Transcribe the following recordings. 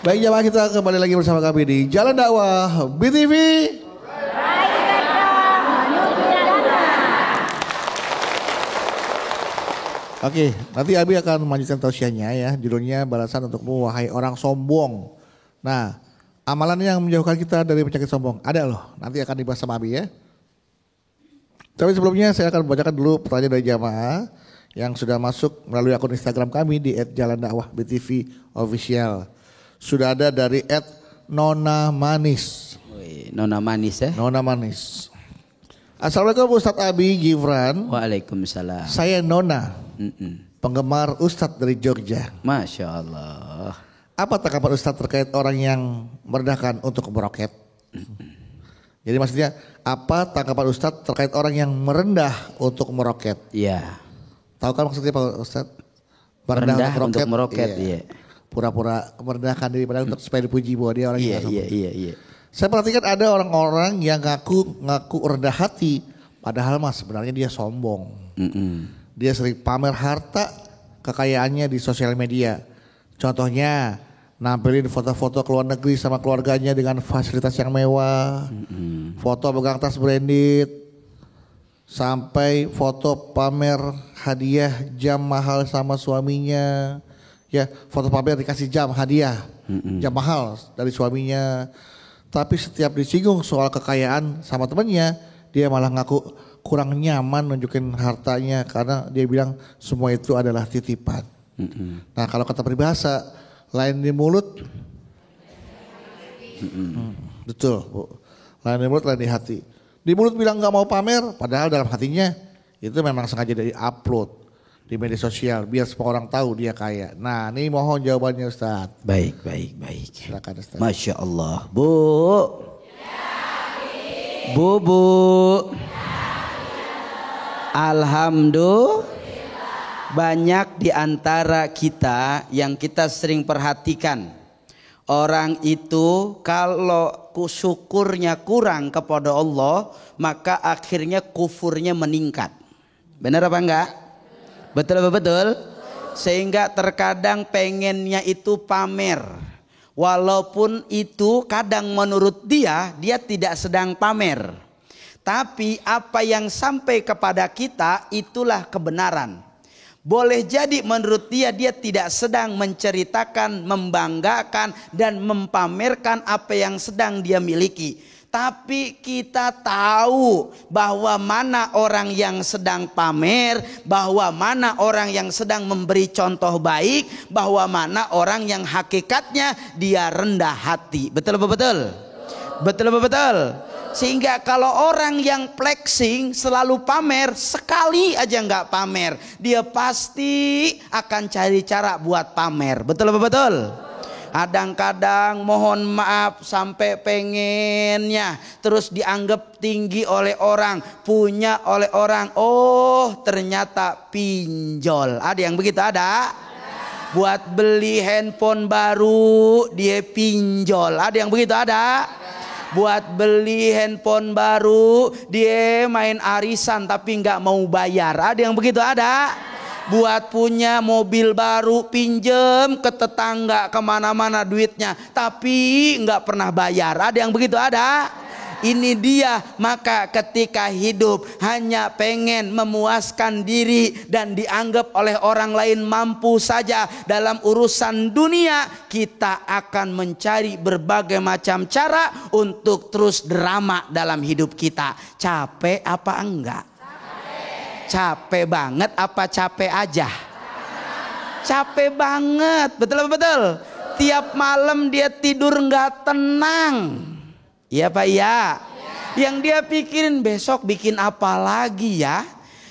Baik jamaah, kita kembali lagi bersama kami di Jalan Dakwah BTV. Oke, nanti Abi akan melanjutkan tausiahnya ya. Judulnya balasan untukmu wahai orang sombong. Nah, amalan yang menjauhkan kita dari penyakit sombong ada loh. Nanti akan dibahas sama Abi ya. Tapi sebelumnya saya akan membacakan dulu pertanyaan dari jamaah yang sudah masuk melalui akun Instagram kami di @jalandakwahbtvofficial. Sudah ada dari @Nona Manis. Nona Manis ya? Nona Manis. Assalamualaikum Ustadz Abi Gibran. Waalaikumsalam. Saya Nona, penggemar Ustadz dari Jogja. Masya Allah. Apa tanggapan Ustadz terkait orang yang merendahkan untuk meroket? Jadi maksudnya apa tanggapan Ustadz terkait orang yang merendah untuk meroket? Iya. Tahu kan maksudnya Pak Ustadz? Merendah untuk meroket, iya. Pura-pura merendahkan diri padahal untuk supaya dipuji bahwa dia orang yang Iya. Saya perhatikan ada orang-orang yang ngaku rendah hati, padahal mas sebenarnya dia sombong. Dia sering pamer harta kekayaannya di sosial media. Contohnya nampilin foto-foto ke luar negeri sama keluarganya dengan fasilitas yang mewah, foto pegang tas branded, sampai foto pamer hadiah jam mahal sama suaminya. Ya, foto pamer dikasih jam hadiah, jam mahal dari suaminya. Tapi setiap disinggung soal kekayaan sama temannya, dia malah ngaku kurang nyaman nunjukin hartanya karena dia bilang semua itu adalah titipan. Nah kalau kata peribahasa, lain di mulut, betul Bu. Lain di mulut, lain di hati. Di mulut bilang nggak mau pamer, padahal dalam hatinya itu memang sengaja dari upload di media sosial biar semua orang tahu dia kaya. Nah, ini mohon jawabannya Ustaz. Baik. Silakan Ustaz. Masya Allah. Bu. Alhamdulillah. Banyak di antara kita yang kita sering perhatikan. Orang itu kalau syukurnya kurang kepada Allah, maka akhirnya kufurnya meningkat. Benar apa enggak? Betul. Sehingga terkadang pengennya itu pamer. Walaupun itu kadang menurut dia tidak sedang pamer. Tapi apa yang sampai kepada kita itulah kebenaran. Boleh jadi menurut dia tidak sedang menceritakan, membanggakan dan mempamerkan apa yang sedang dia miliki. Tapi kita tahu bahwa mana orang yang sedang pamer, bahwa mana orang yang sedang memberi contoh baik, bahwa mana orang yang hakikatnya dia rendah hati. Betul apa betul? Betul apa betul? Sehingga kalau orang yang flexing selalu pamer, sekali aja nggak pamer, dia pasti akan cari cara buat pamer. Betul apa betul? Kadang-kadang mohon maaf sampai pengennya terus dianggap tinggi oleh orang, punya oleh orang. Oh ternyata pinjol. Ada yang begitu ada? Buat beli handphone baru dia pinjol. Ada yang begitu ada? Buat beli handphone baru dia main arisan tapi nggak mau bayar. Ada yang begitu ada? Buat punya mobil baru pinjem ke tetangga kemana-mana duitnya tapi nggak pernah bayar. Ada yang begitu ada? Ini dia, maka ketika hidup hanya pengen memuaskan diri dan dianggap oleh orang lain mampu saja dalam urusan dunia, kita akan mencari berbagai macam cara untuk terus drama dalam hidup kita. Capek apa enggak? Capek banget apa capek aja? Capek banget, betul apa betul? Tiap malam dia tidur nggak tenang. Iya Pak ya. Yang dia pikirin besok bikin apa lagi ya?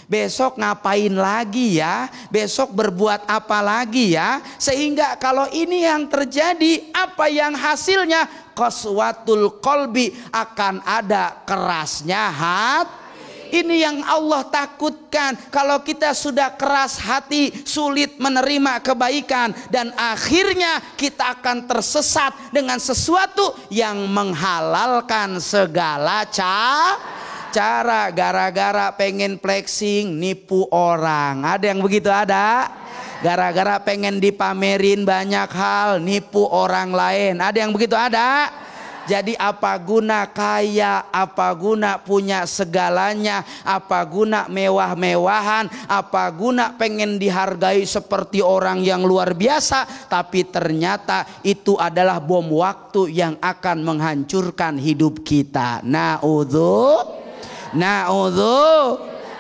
Besok ngapain lagi ya? Besok berbuat apa lagi ya? Sehingga kalau ini yang terjadi, apa yang hasilnya? Qaswatul qalbi, akan ada kerasnya hati. Ini yang Allah takutkan. Kalau kita sudah keras hati, sulit menerima kebaikan, dan akhirnya kita akan tersesat dengan sesuatu yang menghalalkan segala cara gara-gara pengen flexing, nipu orang. Ada yang begitu ada? Gara-gara pengen dipamerin banyak hal, nipu orang lain. Ada yang begitu? Ada. Jadi apa guna kaya, apa guna punya segalanya, apa guna mewah-mewahan, apa guna pengen dihargai seperti orang yang luar biasa, tapi ternyata itu adalah bom waktu yang akan menghancurkan hidup kita. Na'udzu.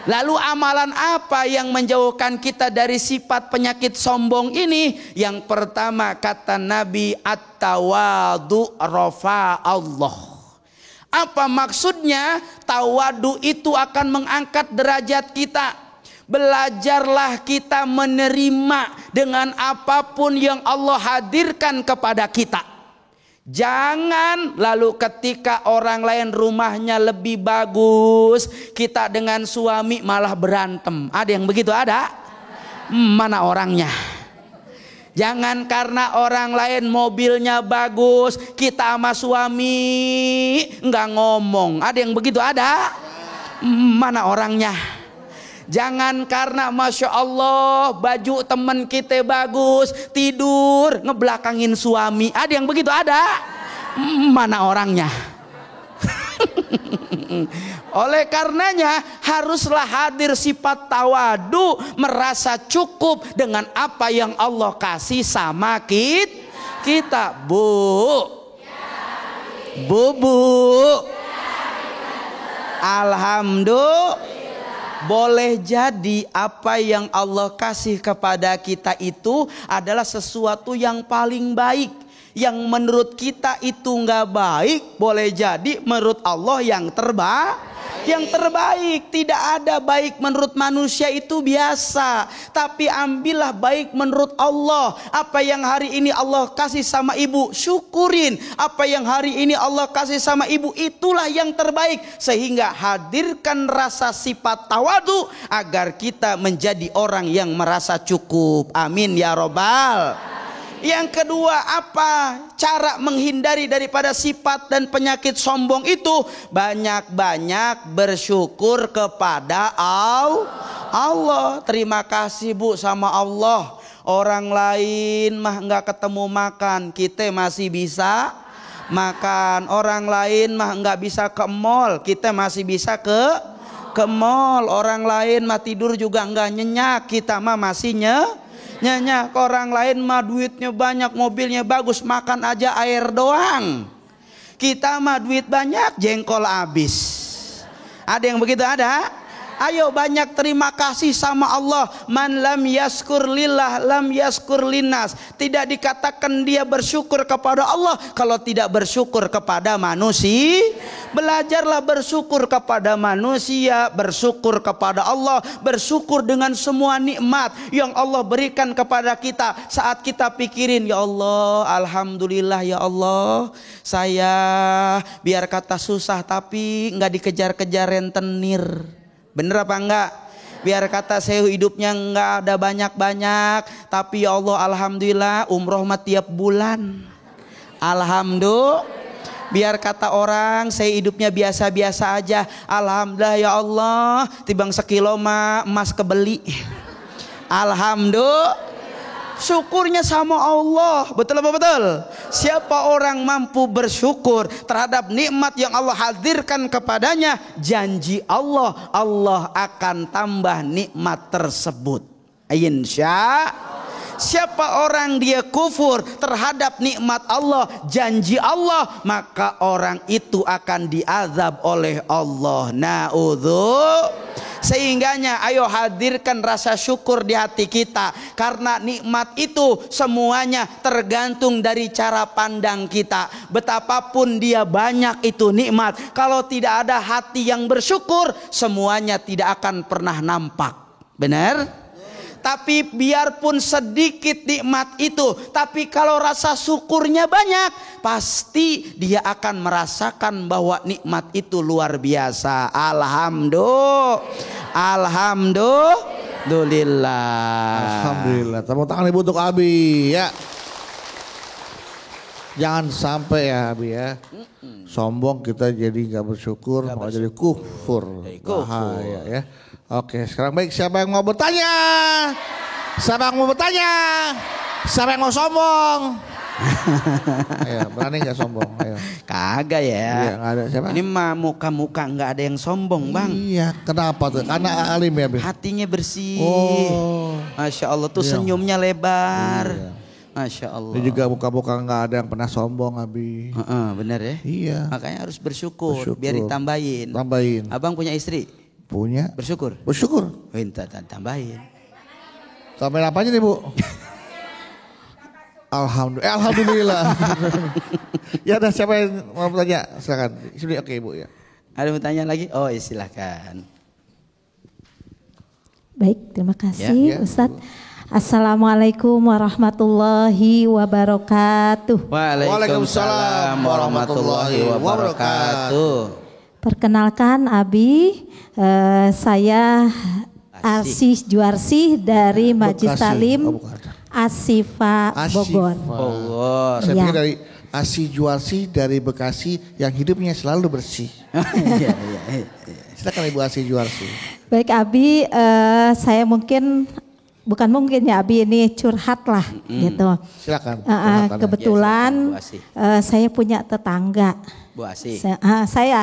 Lalu amalan apa yang menjauhkan kita dari sifat penyakit sombong ini? Yang pertama kata Nabi, at-tawadu rafa Allah. Apa maksudnya? Tawadu itu akan mengangkat derajat kita. Belajarlah kita menerima dengan apapun yang Allah hadirkan kepada kita. Jangan lalu ketika orang lain rumahnya lebih bagus, kita dengan suami malah berantem. Ada yang begitu? Ada? Mana orangnya? Jangan karena orang lain mobilnya bagus, kita sama suami nggak ngomong. Ada yang begitu? Ada? Mana orangnya? Jangan karena Masya Allah baju temen kita bagus, tidur ngebelakangin suami. Ada yang begitu? Ada? Mana orangnya? Oleh karenanya haruslah hadir sifat tawadu, merasa cukup dengan apa yang Allah kasih sama kita. Bu. Alhamdulillah. Boleh jadi apa yang Allah kasih kepada kita itu adalah sesuatu yang paling baik. Yang menurut kita itu nggak baik, boleh jadi menurut Allah yang terbaik. Yang terbaik. Tidak ada baik menurut manusia, itu biasa. Tapi ambillah baik menurut Allah. Apa yang hari ini Allah kasih sama ibu, syukurin. Apa yang hari ini Allah kasih sama ibu, itulah yang terbaik. Sehingga hadirkan rasa sifat tawadu agar kita menjadi orang yang merasa cukup. Amin ya robbal. Yang kedua, apa cara menghindari daripada sifat dan penyakit sombong itu? Banyak-banyak bersyukur kepada Allah. Terima kasih Bu sama Allah. Orang lain mah nggak ketemu makan, kita masih bisa makan. Orang lain mah nggak bisa ke mall, kita masih bisa ke mall. Orang lain mah tidur juga nggak nyenyak, kita mah masih nyenyak. Orang lain mah duitnya banyak, mobilnya bagus, makan aja air doang. Kita mah duit banyak, jengkol habis. Ada yang begitu? Ada? Ayo banyak terima kasih sama Allah. Man lam yaskur lillah lam yaskur linnas. Tidak dikatakan dia bersyukur kepada Allah kalau tidak bersyukur kepada manusia. Belajarlah bersyukur kepada manusia, bersyukur kepada Allah, bersyukur dengan semua nikmat yang Allah berikan kepada kita. Saat kita pikirin, ya Allah, alhamdulillah ya Allah, saya biar kata susah tapi nggak dikejar-kejar rentenir. Bener apa enggak? Biar kata saya hidupnya enggak ada banyak-banyak, tapi ya Allah alhamdulillah umroh mah tiap bulan. Alhamdulillah. Biar kata orang saya hidupnya biasa-biasa aja, alhamdulillah ya Allah, tibang sekilo mah emas kebeli. Alhamdulillah. Syukurnya sama Allah. Betul apa betul? Siapa orang mampu bersyukur terhadap nikmat yang Allah hadirkan kepadanya, janji Allah, Allah akan tambah nikmat tersebut. Insya. Siapa orang dia kufur terhadap nikmat Allah, janji Allah, maka orang itu akan diazab oleh Allah. Na'udzu. Sehingganya ayo hadirkan rasa syukur di hati kita. Karena nikmat itu semuanya tergantung dari cara pandang kita. Betapapun dia banyak itu nikmat, kalau tidak ada hati yang bersyukur, semuanya tidak akan pernah nampak. Benar? Tapi biarpun sedikit nikmat itu, tapi kalau rasa syukurnya banyak, pasti dia akan merasakan bahwa nikmat itu luar biasa. Alhamdulillah. Alhamdulillah. Tepuk tangan ibu untuk Abi ya. Jangan sampai ya Abi ya. Sombong kita jadi nggak bersyukur, malah jadi kufur. Bahaya ya. Oke, sekarang baik, siapa yang mau bertanya? Siapa yang mau bertanya? Siapa yang mau sombong? Ayo, berani nggak sombong? Ayo. Kagak ya. Iya, nggak ada siapa? Ini mah muka-muka nggak ada yang sombong, Bang. Iya, kenapa tuh? Karena alim ya, Bi? Hatinya bersih. Oh. Masya Allah tuh Iya. senyumnya lebar. Iya. Masya Allah. Dia juga muka-muka nggak ada yang pernah sombong, Abi. Bener ya. Iya. Makanya harus bersyukur, Bersyukur. biar ditambahin. Tambahin. Abang punya istri? Punya. Bersyukur. Bersyukur. Minta tambahin. Tambahin apanya nih, Bu? Alhamdulillah. Ya udah, siapa yang mau bertanya? Silakan. Sini, oke, Bu ya. Ada yang tanya lagi? Oh, silahkan. Baik, terima kasih Ya, ya. Ustadz. Assalamualaikum warahmatullahi wabarakatuh. Waalaikumsalam warahmatullahi wabarakatuh. Perkenalkan Abi, saya Arsy Juarsih dari Majlis Bekasi. Talim Oh, bukan. Asifa Bogor. Bogor. Saya Iya. pikir dari Asy Juarsih dari Bekasi yang hidupnya selalu bersih. Iya. Silakan Ibu Asy Juarsih. Baik Abi, saya bukan mungkin ya Abi, ini curhat lah gitu. Silakan. Kebetulan Ya, silakan, Bu saya punya tetangga. Bu Asih.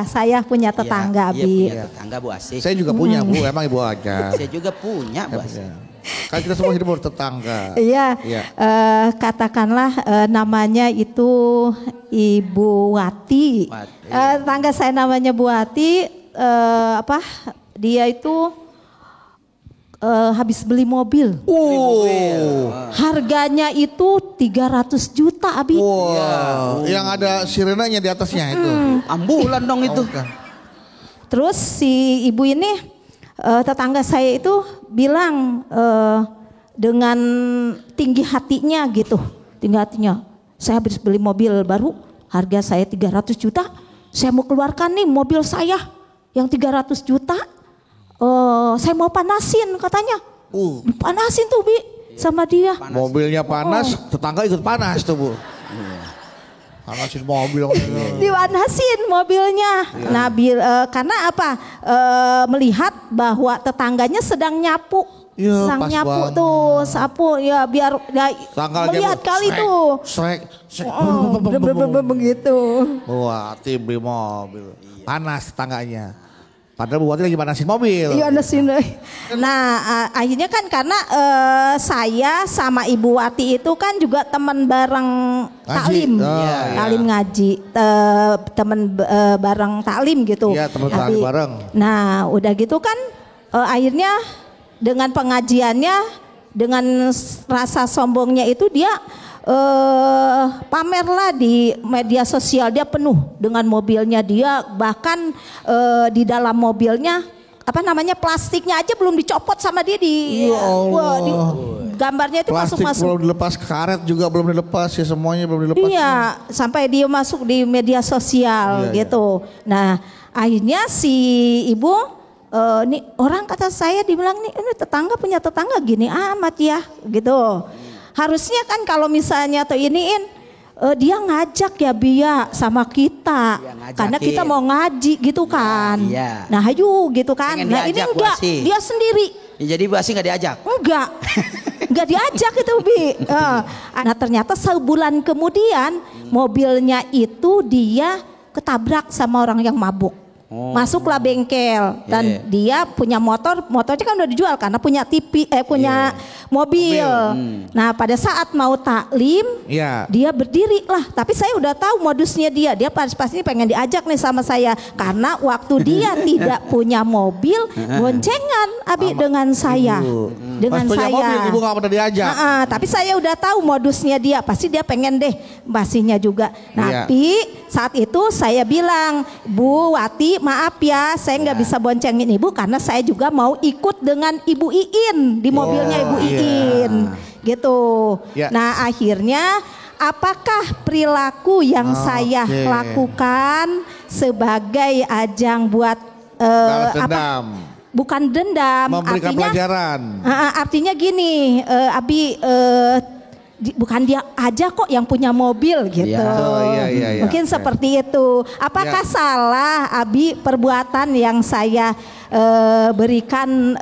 Saya punya tetangga Iya, Abi. punya tetangga Bu Asih. Saya juga punya, Bu. Emang Ibu aja. Saya juga punya Bu Asih. Kan kita semua hidup bertetangga. Iya, Iya. katakanlah namanya itu Ibu Wati. Wati. Tetangga saya namanya Bu Wati. Dia itu habis beli mobil. Harganya itu 300 juta, Abi. Wow. Yang ada sirenanya di atasnya itu. Ambulan dong itu. bukan. Terus si ibu ini tetangga saya itu bilang dengan tinggi hatinya gitu. Tinggi hatinya. Saya habis beli mobil baru, harga saya 300 juta. Saya mau keluarkan nih mobil saya yang 300 juta. Saya mau panasin katanya. Panasin tuh Bi sama dia. Mobilnya panas, tetangga ikut panas tuh, Bu. Panasin mobil. Dipanasin mobilnya. Nah, karena apa? Melihat bahwa tetangganya sedang nyapu. Iya, Sang pas nyapu banget. tuh, sapu ya biar Tanggal melihat nyapu, kali srek, tuh. Srek. Begitu. Wah, tim beli mobil. Panas tetangganya. Padahal Bu Wati lagi panasin mobil. Iya, ada sini. Nah, akhirnya kan karena saya sama Ibu Wati itu kan juga teman bareng Ngaji. taklim, Iya. taklim ngaji, teman bareng taklim gitu. Iya, teman taklim bareng. Nah, udah gitu kan akhirnya dengan pengajiannya, dengan rasa sombongnya itu dia pamerlah di media sosial, dia penuh dengan mobilnya dia, bahkan di dalam mobilnya plastiknya aja belum dicopot sama dia gambarnya itu Plastik masuk. belum dilepas, karet juga belum dilepas, ya semuanya belum dilepas. Iya, sampai dia masuk di media sosial Iya, gitu. Nah, akhirnya si ibu nih orang kata saya dibilang nih, ini tetangga punya tetangga gini amat ya gitu. Harusnya kan kalau misalnya tuh iniin dia ngajak ya Bia sama kita, karena kita mau ngaji gitu kan. Iya. Nah ayo gitu kan. Pengen Nah ini diajak, Bu enggak, Asih. dia sendiri. Ya, jadi Bu Asih nggak diajak. Enggak diajak itu Bi. Nah ternyata sebulan kemudian mobilnya itu dia ketabrak sama orang yang mabuk. Masuklah bengkel dan dia punya motornya kan udah dijual karena punya punya mobil. Nah pada saat mau taklim, Iya. dia berdiri lah. Tapi saya udah tahu modusnya dia pasti pengen diajak nih sama saya karena waktu dia tidak punya mobil, boncengan Abi dengan saya, dengan Pas punya saya. mobil, Ibu nggak pernah diajak. Tapi saya udah tahu modusnya dia, pasti dia pengen deh pastinya juga. Iya. Tapi saat itu saya bilang, Bu Wati maaf ya, saya nggak bisa boncengin ibu karena saya juga mau ikut dengan Ibu Iin di mobilnya Ibu Iin, gitu. Ya. Nah akhirnya apakah perilaku yang saya lakukan sebagai ajang buat Balas dendam. bukan dendam, Memberikan pelajaran. Artinya gini, Abi, bukan dia aja kok yang punya mobil gitu. Iya. Mungkin seperti itu. Apakah salah Abi perbuatan yang saya berikan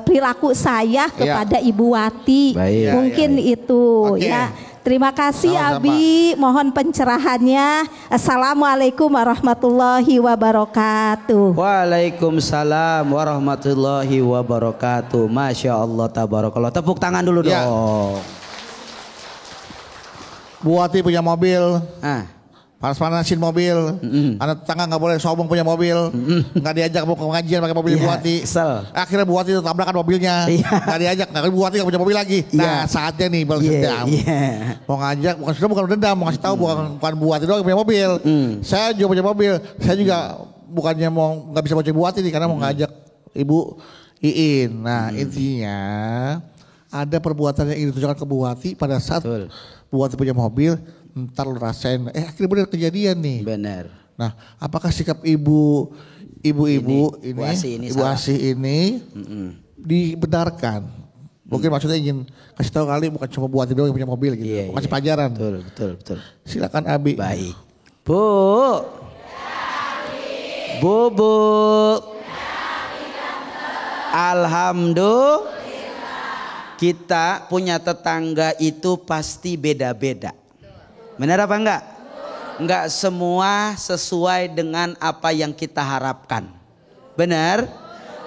perilaku saya kepada Ibu Wati? Baik. Mungkin itu ya. Terima kasih Abi, mohon pencerahannya. Assalamualaikum warahmatullahi wabarakatuh. Waalaikumsalam warahmatullahi wabarakatuh. Masya Allah tabarakallah. Tepuk tangan dulu dong. Bu Wati punya mobil. Panas-panasin mobil, anak tetangga nggak boleh sombong punya mobil, nggak diajak mau ke pengajian pakai mobil Bu Wati. Akhirnya Bu Wati tabrakan mobilnya, nggak diajak, nggak Bu Wati nggak punya mobil lagi. Nah saatnya nih balas dendam. Mau ngajak, bukan dendam, mau ngasih tahu bukan Bu Wati doang yang punya mobil. Saya juga punya mobil, saya juga bukannya mau nggak bisa baca Bu Wati nih karena mau ngajak Ibu Iin. Nah intinya ada perbuatan yang ingin ditunjukkan ke Bu Wati pada saat Bu Wati punya mobil. Ntar lu rasain, akhirnya benar kejadian nih. Benar. Nah, apakah sikap ibu Asih ini dibenarkan? Mungkin maksudnya ingin kasih tahu kali bukan cuma buat doang yang punya mobil gitu, kasih pelajaran. Betul. Silakan Abi. Baik. Bu. Alhamdulillah. Kita punya tetangga itu pasti beda-beda. Benar apa enggak? Enggak semua sesuai dengan apa yang kita harapkan. Benar?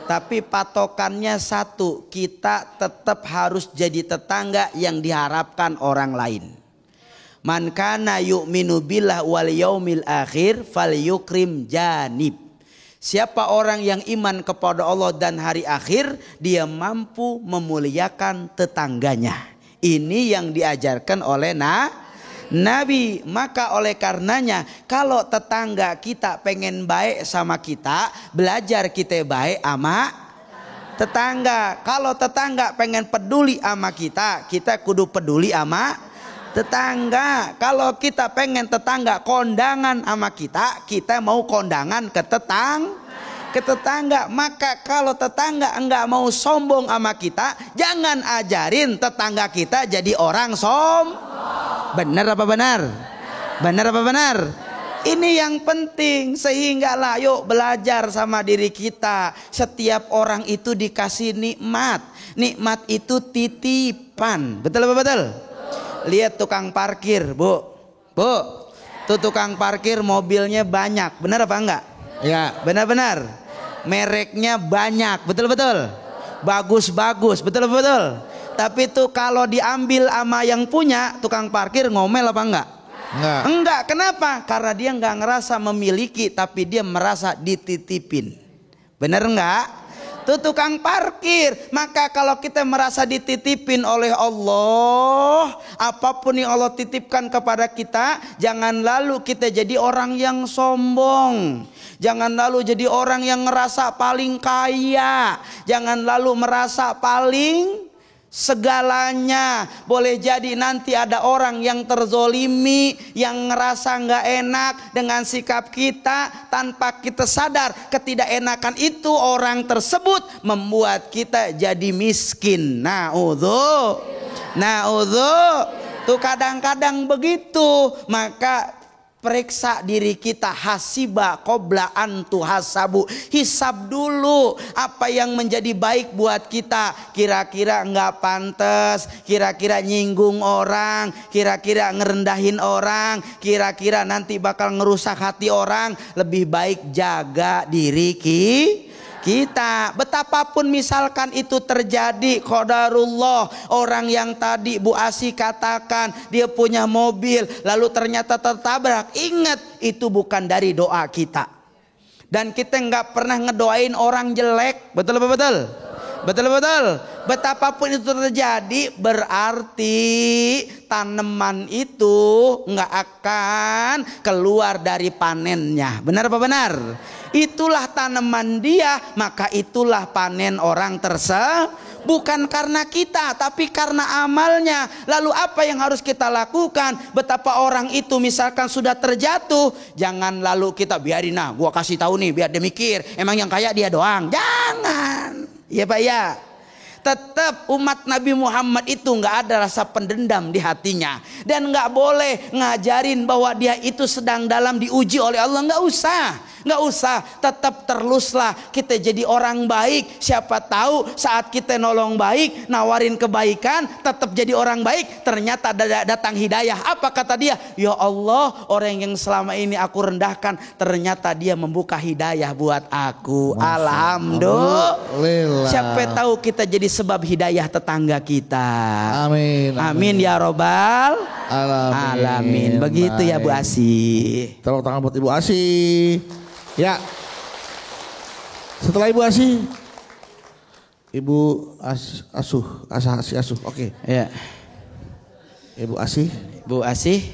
Tapi patokannya satu, kita tetap harus jadi tetangga yang diharapkan orang lain. Man kana yu'minu billah wal yaumil akhir falyukrim janib. Siapa orang yang iman kepada Allah dan hari akhir, dia mampu memuliakan tetangganya. Ini yang diajarkan oleh Nabi. Maka oleh karenanya kalau tetangga kita pengen baik sama kita, belajar kita baik sama tetangga. Kalau tetangga pengen peduli sama kita, kita kudu peduli sama tetangga. Kalau kita pengen tetangga kondangan sama kita, kita mau kondangan ke tetangga. Maka kalau tetangga enggak mau sombong sama kita, jangan ajarin tetangga kita jadi orang Benar apa benar? Ini yang penting, sehingga lah yuk belajar sama diri kita. Setiap orang itu dikasih nikmat. Nikmat itu titipan. Betul apa betul? Lihat tukang parkir, Bu. Tuh tukang parkir mobilnya banyak. Benar apa enggak? Ya. Benar. Mereknya banyak. Betul. Bagus. Betul. Tapi tuh kalau diambil sama yang punya, tukang parkir ngomel apa enggak? Enggak. Kenapa? Karena dia enggak ngerasa memiliki, tapi dia merasa dititipin. Bener enggak? Tuh tukang parkir. Maka kalau kita merasa dititipin oleh Allah, apapun yang Allah titipkan kepada kita, jangan lalu kita jadi orang yang sombong. Jangan lalu jadi orang yang ngerasa paling kaya. Jangan lalu merasa paling segalanya. Boleh jadi nanti ada orang yang terzolimi, yang ngerasa nggak enak dengan sikap kita. Tanpa kita sadar, ketidakenakan itu orang tersebut membuat kita jadi miskin. Na'udzu. Tuh kadang-kadang begitu. Maka periksa diri kita, hasiba qabla an tuhasabu. Hisab dulu apa yang menjadi baik buat kita. Kira-kira enggak pantas, kira-kira nyinggung orang, kira-kira ngerendahin orang, kira-kira nanti bakal ngerusak hati orang. Lebih baik jaga diri kita. Betapapun misalkan itu terjadi, qadarullah, orang yang tadi Bu Asi katakan dia punya mobil lalu ternyata tertabrak, ingat itu bukan dari doa kita. Dan kita nggak pernah ngedoain orang jelek. Betul. Betapapun itu terjadi, berarti tanaman itu nggak akan keluar dari panennya. Benar apa benar? Itulah tanaman dia, maka itulah panen orang tersebut. Bukan karena kita, tapi karena amalnya. Lalu apa yang harus kita lakukan? Betapa orang itu misalkan sudah terjatuh, jangan lalu kita biarin, nah gua kasih tahu nih biar dia mikir, emang yang kaya dia doang. Jangan. Ya Pak ya. Tetap umat Nabi Muhammad itu itu nggak ada rasa pendendam di hatinya. Dan nggak boleh ngajarin bahwa dia itu sedang dalam diuji oleh Allah. Nggak usah, tetap teruslah kita jadi orang baik. Siapa tahu saat kita nolong baik, nawarin kebaikan, tetap jadi orang baik, ternyata datang hidayah. Apa kata dia? Ya Allah, orang yang selama ini aku rendahkan, ternyata dia membuka hidayah buat aku. Alhamdulillah. Siapa tahu kita jadi sebab hidayah tetangga kita. Amin. Amin ya robbal alamin. Begitu ya Bu Asih. Tepuk tangan buat Ibu Asih. Ya. Setelah Ibu Asih, Ibu Asuh. Oke. Ya. Ibu Asih. Bu Asih.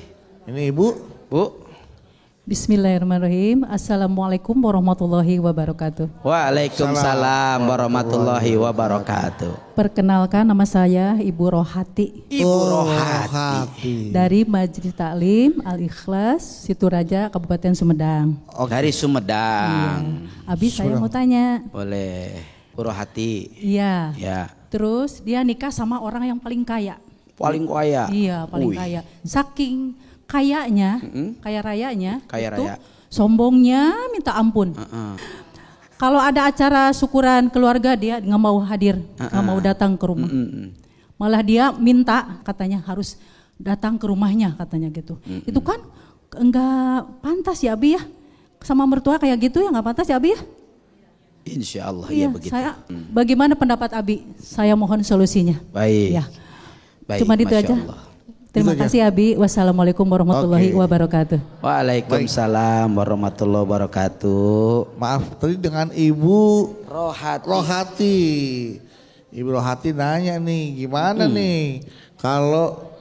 Ini Ibu. Bu. Bismillahirrahmanirrahim. Assalamualaikum warahmatullahi wabarakatuh. Waalaikumsalam warahmatullahi wabarakatuh. Perkenalkan, nama saya Ibu Rohati. Ibu Rohati. Dari Majelis Taklim Al-Ikhlas Situraja Kabupaten Sumedang. Oh, dari Sumedang. Iya. Abi saya mau tanya. Boleh. Bu Rohati. Iya. Ya. Terus dia nikah sama orang yang paling kaya. Paling kaya. Iya, paling kaya. Saking kayanya, kaya rayanya, Kaya itu raya. sombongnya minta ampun. Kalau ada acara syukuran keluarga dia nggak mau hadir, nggak mau datang ke rumah. Malah dia minta katanya harus datang ke rumahnya katanya gitu. Itu kan enggak pantas ya Abi ya, sama mertua kayak gitu ya nggak pantas ya Abi ya. Insya Allah ya begitu. Saya, bagaimana pendapat Abi? Saya mohon solusinya. Baik. Ya. Baik, Cuma itu Masya aja. Allah. Terima Itu aja. kasih Abi. Wassalamualaikum warahmatullahi wabarakatuh. Waalaikumsalam warahmatullahi wabarakatuh. Maaf, tadi dengan Ibu Rohati. Rohati. Ibu Rohati nanya nih, gimana nih kalau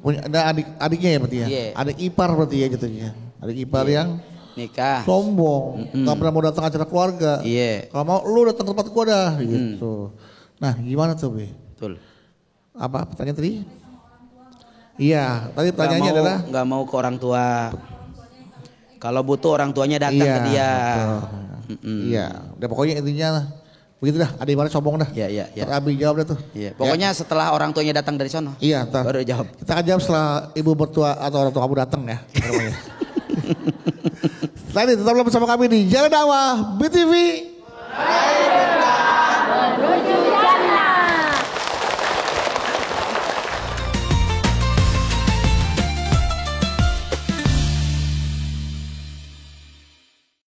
punya ada adiknya ya berarti ya? Iya. Adik ipar berarti ya jatuhnya. Adik ipar yang Nikah. sombong, nggak pernah mau datang acara keluarga. Iya. Kalau mau lu datang ke tempat gua dah gitu. Nah, gimana tuh, Be? Betul. Apa pertanyaan tadi? Iya, tadi pertanyaannya adalah nggak mau ke orang tua. Kalau butuh orang tuanya datang ke dia. Iya, udah pokoknya intinya lah. Begitu dah, ada ibarat sombong dah. Iya. Ntar Abi jawab dah tuh. Iya. Pokoknya setelah orang tuanya datang dari sono. Iya, ntar. Baru jawab. Kita akan jawab setelah ibu mertua atau orang tua kamu datang ya. Setelah ini tetaplah bersama kami di Jalan Dakwah BTV.